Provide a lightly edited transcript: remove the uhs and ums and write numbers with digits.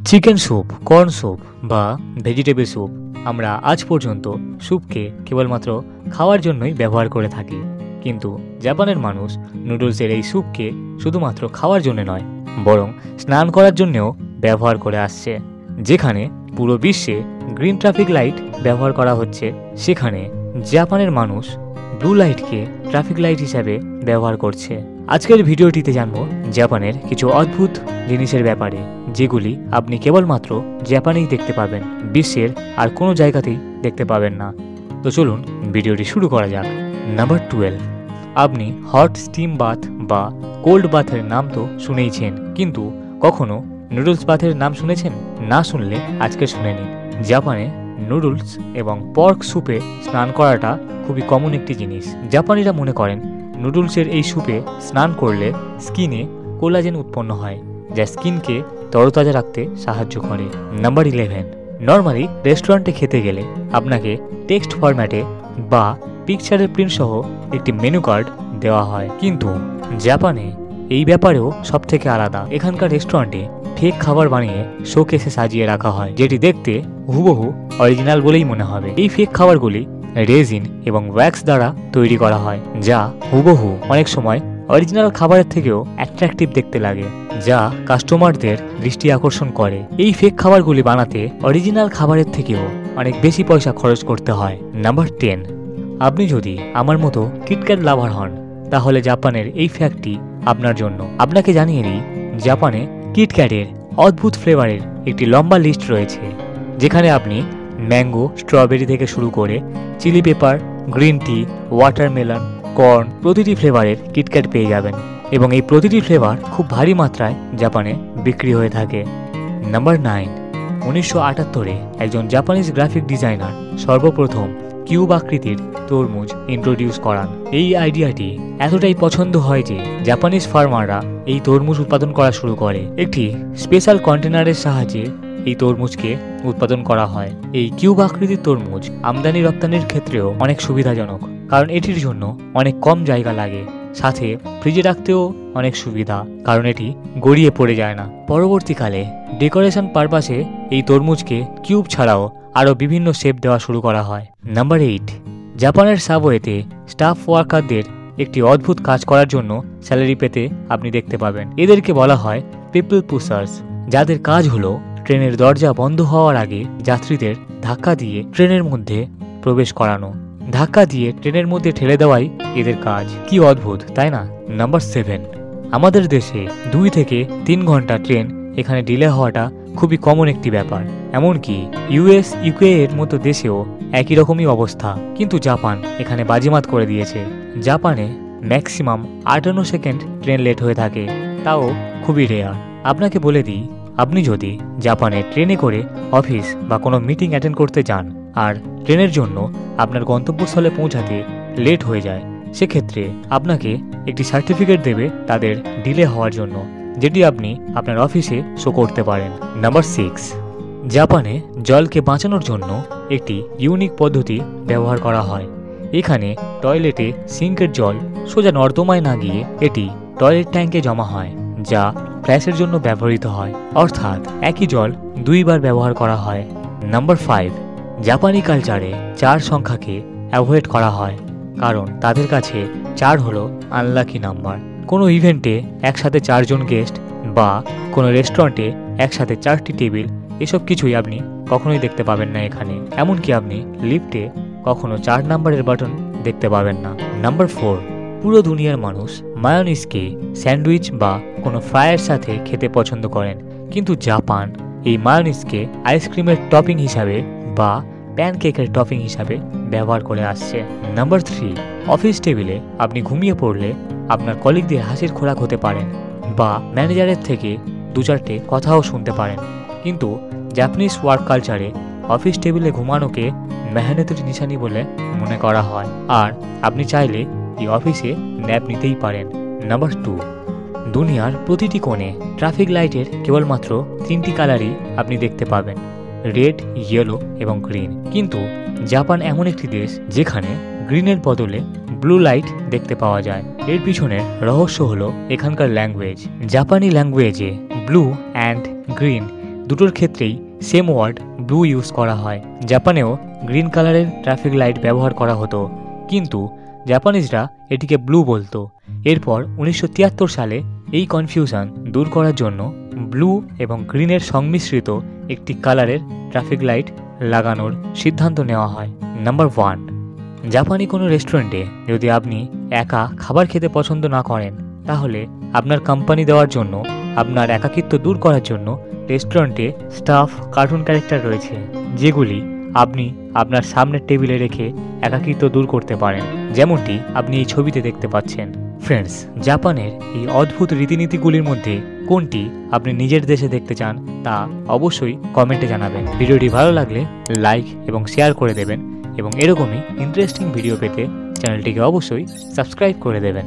Chicken soup, corn soup বা vegetable soup, আমরা আজ পর্যন্ত স্যুপকে কেবলমাত্র খাওয়ার জন্যই ব্যবহার করে থাকি। কিন্তু জাপানের মানুষ নুডলসের এই স্যুপকে শুধুমাত্র খাওয়ার জন্য নয়, বরং স্নান করার জন্যও ব্যবহার করে আসছে। যেখানে পুরো বিশ্বে গ্রিন ট্রাফিক লাইট ব্যবহার করা হচ্ছে, সেখানে জাপানের মানুষ ব্লু লাইটকে ট্রাফিক লাইট হিসাবে ব্যবহার করছে। আজকের ভিডিওটিতে জানবো জাপানের কিছু অদ্ভুত জিনিসের ব্যাপারে, যেগুলি আপনি কেবলমাত্র জাপানেই দেখতে পাবেন, বিশ্বের আর কোনো জায়গাতেই দেখতে পাবেন না। তো চলুন ভিডিওটি শুরু করা যাক। নাম্বার 12, আপনি হট স্টিম বাথ বা কোল্ড বাথের নাম তো শুনেইছেন, কিন্তু কখনো নুডলস বাথের নাম শুনেছেন? না শুনলে আজকে শুনে নিন। জাপানে নুডলস এবং পর্ক স্যুপে স্নান করাটা খুবই কমন একটি জিনিস। জাপানিরা মনে করেন নুডলসের এই স্যুপে স্নান করলে স্কিনে কোলাজেন উৎপন্ন হয়, যা স্কিনকে তরতাজা রাখতে সাহায্য করে। নাম্বার 11, নর্মালি রেস্টুরেন্টে খেতে গেলে আপনাকে টেক্সট ফরম্যাটে বা পিকচারের প্রিন্ট সহ একটি মেনু কার্ড দেওয়া হয়, কিন্তু জাপানে এই ব্যাপারেও সব থেকে আলাদা। এখানকার রেস্টুরেন্টে ফেক খাবার বানিয়ে শোকেসে সাজিয়ে রাখা হয়, যেটি দেখতে হুবহু অরিজিনাল বলেই মনে হবে। এই ফেক খাবারগুলি রেজিন এবং ওয়্যাক্স দ্বারা তৈরি করা হয়, যা হুবহু অনেক সময় অরিজিনাল খাবারের থেকেও অ্যাট্রাকটিভ দেখতে লাগে, যা কাস্টমারদের দৃষ্টি আকর্ষণ করে। এই ফেক খাবারগুলি বানাতে অরিজিনাল খাবারের থেকেও অনেক বেশি পয়সা খরচ করতে হয়। নাম্বার 10, আপনি যদি আমার মতো কিটক্যাট লাভার হন, তাহলে জাপানের এই ফ্যাক্টটি আপনার জন্য। আপনাকে জানিয়ে দিই, জাপানে কিটক্যাটের অদ্ভুত ফ্লেভারের একটি লম্বা লিস্ট রয়েছে, যেখানে আপনি ম্যাঙ্গো, স্ট্রবেরি থেকে শুরু করে chilli pepper, green tea, watermelon, corn, প্রতিটি ফ্লেভারের কিটক্যাট পেয়ে যাবেন, এবং এই প্রতিটি ফ্লেভার খুব ভারী মাত্রায় জাপানে বিক্রি হয়ে থাকে। নাম্বার 9, 1978-এ একজন জাপানিজ গ্রাফিক ডিজাইনার সর্বপ্রথম কিউব আকৃতির তরমুজ ইন্ট্রোডিউস করান। এই আইডিয়াটি এতটাই পছন্দ হয় যে জাপানিজ ফার্মাররা এই তরমুজ উৎপাদন করা শুরু করে। একটি স্পেশাল কন্টেনারের সাহায্যে এই তরমুজকে উৎপাদন করা হয়। এই কিউব আকৃতির তরমুজ আমদানি রপ্তানির ক্ষেত্রেও অনেক সুবিধাজনক, কারণ এটির জন্য অনেক কম জায়গা লাগে, সাথে ফ্রিজে রাখতেও অনেক সুবিধা, কারণ এটি গড়িয়ে পড়ে যায় না। পরবর্তীকালে ডেকোরেশন পারপাসে এই তরমুজকে কিউব ছাড়াও আরও বিভিন্ন শেপ দেওয়া শুরু করা হয়। নাম্বার 8, জাপানের সাবওয়েতে স্টাফ ওয়ার্কারদের একটি অদ্ভুত কাজ করার জন্য স্যালারি পেতে আপনি দেখতে পাবেন। এদেরকে বলা হয় পিপল পুশার্স, যাদের কাজ হলো ট্রেনের দরজা বন্ধ হওয়ার আগে যাত্রীদের ধাক্কা দিয়ে ট্রেনের মধ্যে প্রবেশ করানো। ধাক্কা দিয়ে ট্রেনের মধ্যে ঠেলে দেওয়াই এদের কাজ। কি অদ্ভুত, তাই না? নাম্বার 7, আমাদের দেশে 2 থেকে 3 ঘন্টা ট্রেন এখানে ডিলে হওয়াটা খুবই কমন একটি ব্যাপার। এমনকি ইউএস, ইউকে এর মতো দেশেও একই রকমই অবস্থা, কিন্তু জাপান এখানে বাজিমাত করে দিয়েছে। জাপানে ম্যাক্সিমাম 58 সেকেন্ড ট্রেন লেট হয়ে থাকে, তাও খুবই রেয়ার। আপনাকে বলে দিই, আপনি যদি জাপানে ট্রেনে করে অফিস বা কোনো মিটিং অ্যাটেন্ড করতে যান, আর ট্রেনের জন্য আপনার গন্তব্যস্থলে পৌঁছাতে লেট হয়ে যায়, সেক্ষেত্রে আপনাকে একটি সার্টিফিকেট দেবে তাদের ডিলে হওয়ার জন্য, যেটি আপনি আপনার অফিসে শো করতে পারেন। নাম্বার 6, জাপানে জলকে বাঁচানোর জন্য একটি ইউনিক পদ্ধতি ব্যবহার করা হয়। এখানে টয়লেটে সিঙ্কের জল সোজা নর্দমায় না গিয়ে এটি টয়লেট ট্যাঙ্কে জমা হয়, যা ফ্ল্যাশের জন্য ব্যবহৃত হয়, অর্থাৎ একই জল 2 বার ব্যবহার করা হয়। নাম্বার 5, জাপানি কালচারে 4 সংখ্যাকে অ্যাভয়েড করা হয়, কারণ তাদের কাছে 4 হলো আনলাকি নাম্বার। কোনো ইভেন্টে একসাথে 4 জন গেস্ট বা কোনো রেস্টুরেন্টে একসাথে 4টি টেবিল, এসব কিছুই আপনি কখনোই দেখতে পাবেন না এখানে। এমনকি আপনি লিফটে কখনো 4 নাম্বারের বাটন দেখতে পাবেন না। নাম্বার 4, পুরো দুনিয়ার মানুষ মায়োনিজকে স্যান্ডউইচ বা কোনো ফ্রাইয়ের সাথে খেতে পছন্দ করেন, কিন্তু জাপান এই মায়োনিজকে আইসক্রিমের টপিং হিসাবে বা প্যানকেকের টপিং হিসাবে ব্যবহার করে আসছে। নাম্বার 3, অফিস টেবিলে আপনি ঘুমিয়ে পড়লে আপনার কলিগদের হাসির খোরাক হতে পারেন বা ম্যানেজারের থেকে 2-4টে কথাও শুনতে পারেন, কিন্তু জাপানিজ ওয়ার্ক কালচারে অফিস টেবিলে ঘুমানোকে মেহনতের নিশানি বলে মনে করা হয়, আর আপনি চাইলে এই অফিসে ন্যাপ নিতেই পারেন। নাম্বার 2, দুনিয়ার প্রতিটি কোণে ট্রাফিক লাইটের কেবলমাত্র 3টি কালারই আপনি দেখতে পাবেন, রেড, ইয়েলো এবং গ্রিন। কিন্তু জাপান এমন একটি দেশ যেখানে গ্রিনের বদলে ব্লু লাইট দেখতে পাওয়া যায়। এর পিছনের রহস্য হলো এখানকার ল্যাঙ্গুয়েজ। জাপানি ল্যাঙ্গুয়েজে ব্লু অ্যান্ড গ্রিন দুটোর ক্ষেত্রেই সেম ওয়ার্ড ব্লু ইউজ করা হয়। জাপানেও গ্রিন কালারের ট্রাফিক লাইট ব্যবহার করা হতো, কিন্তু জাপানিজরা এটিকে ব্লু বলতো। এরপর 1973 সালে এই কনফিউশন দূর করার জন্য ব্লু এবং গ্রিনের সংমিশ্রিত একটি কালারের ট্রাফিক লাইট লাগানোর সিদ্ধান্ত নেওয়া হয়। নাম্বার 1, জাপানি কোনো রেস্টুরেন্টে যদি আপনি একা খাবার খেতে পছন্দ না করেন, তাহলে আপনার কোম্পানি দেওয়ার জন্য, আপনার একাকিত্ব দূর করার জন্য রেস্টুরেন্টে স্টাফ কার্টুন ক্যারেক্টার রয়েছে, যেগুলি আপনি আপনার সামনের টেবিলে রেখে একাকিত্ব দূর করতে পারেন, যেমনটি আপনি এই ছবিতে দেখতে পাচ্ছেন। ফ্রেন্ডস, জাপানের এই অদ্ভুত রীতিনীতিগুলির মধ্যে কোনটি আপনি নিজের দেশে দেখতে চান তা অবশ্যই কমেন্টে জানাবেন। ভিডিওটি ভালো লাগলে লাইক এবং শেয়ার করে দেবেন এবং এরকমই ইন্টারেস্টিং ভিডিও পেতে চ্যানেলটিকে অবশ্যই সাবস্ক্রাইব করে দেবেন।